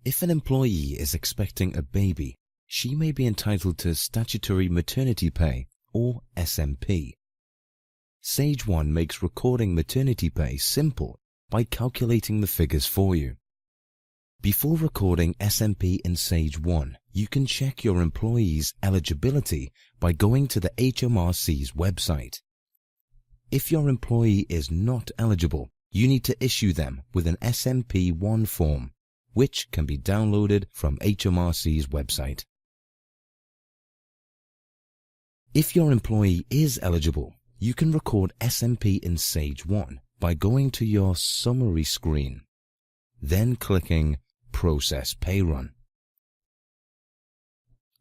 If an employee is expecting a baby, she may be entitled to Statutory Maternity Pay, or SMP. Sage 1 makes recording maternity pay simple by calculating the figures for you. Before recording SMP in Sage 1, you can check your employee's eligibility by going to the HMRC's website. If your employee is not eligible, you need to issue them with an SMP1 form, which can be downloaded from HMRC's website. If your employee is eligible, you can record SMP in Sage 1 by going to your summary screen, then clicking Process Pay Run.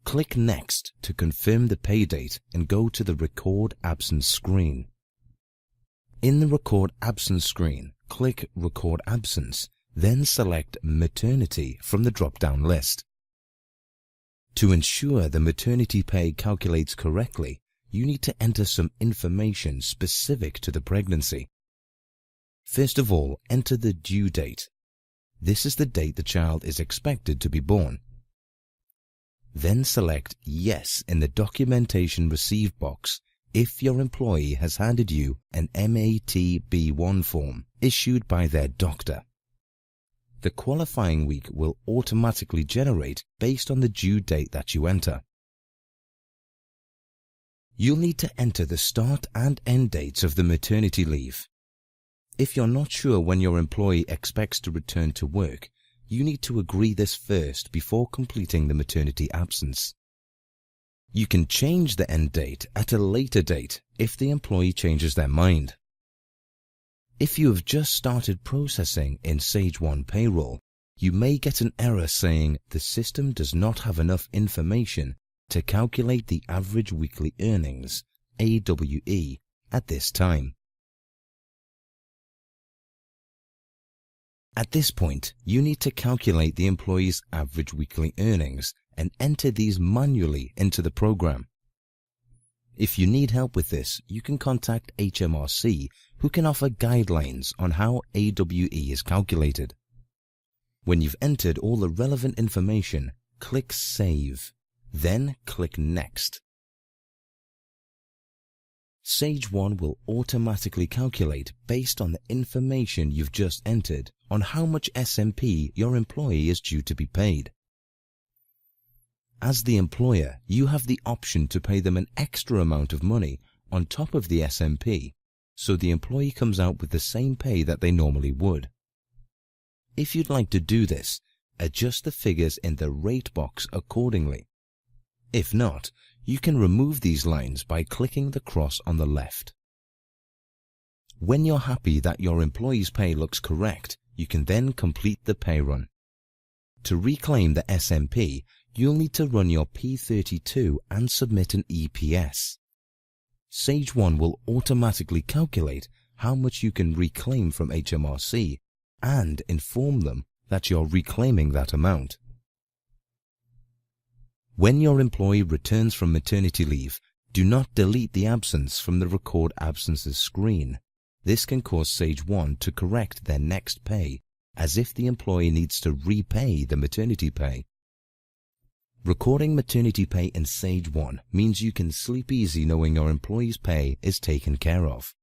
Click Next to confirm the pay date and go to the Record Absence screen. In the Record Absence screen, click Record Absence, then select Maternity from the drop-down list. To ensure the maternity pay calculates correctly, you need to enter some information specific to the pregnancy. First of all, enter the due date. This is the date the child is expected to be born. Then select Yes in the Documentation Received box if your employee has handed you an MATB1 form issued by their doctor. The qualifying week will automatically generate based on the due date that you enter. You'll need to enter the start and end dates of the maternity leave. If you're not sure when your employee expects to return to work, you need to agree this first before completing the maternity absence. You can change the end date at a later date if the employee changes their mind. If you have just started processing in Sage 1 Payroll, you may get an error saying the system does not have enough information to calculate the average weekly earnings, AWE, at this time. At this point, you need to calculate the employee's average weekly earnings and enter these manually into the program. If you need help with this, you can contact HMRC, who can offer guidelines on how AWE is calculated. When you've entered all the relevant information, click Save, then click Next. Sage 1 will automatically calculate based on the information you've just entered on how much SMP your employee is due to be paid. As the employer, you have the option to pay them an extra amount of money on top of the SMP, so the employee comes out with the same pay that they normally would. If you'd like to do this, adjust the figures in the rate box accordingly. If not, you can remove these lines by clicking the cross on the left. When you're happy that your employee's pay looks correct, you can then complete the pay run. To reclaim the SMP, you'll need to run your P32 and submit an EPS. Sage 1 will automatically calculate how much you can reclaim from HMRC and inform them that you're reclaiming that amount. When your employee returns from maternity leave, do not delete the absence from the Record Absences screen. This can cause Sage 1 to correct their next pay, as if the employee needs to repay the maternity pay. Recording maternity pay in Sage 1 means you can sleep easy knowing your employee's pay is taken care of.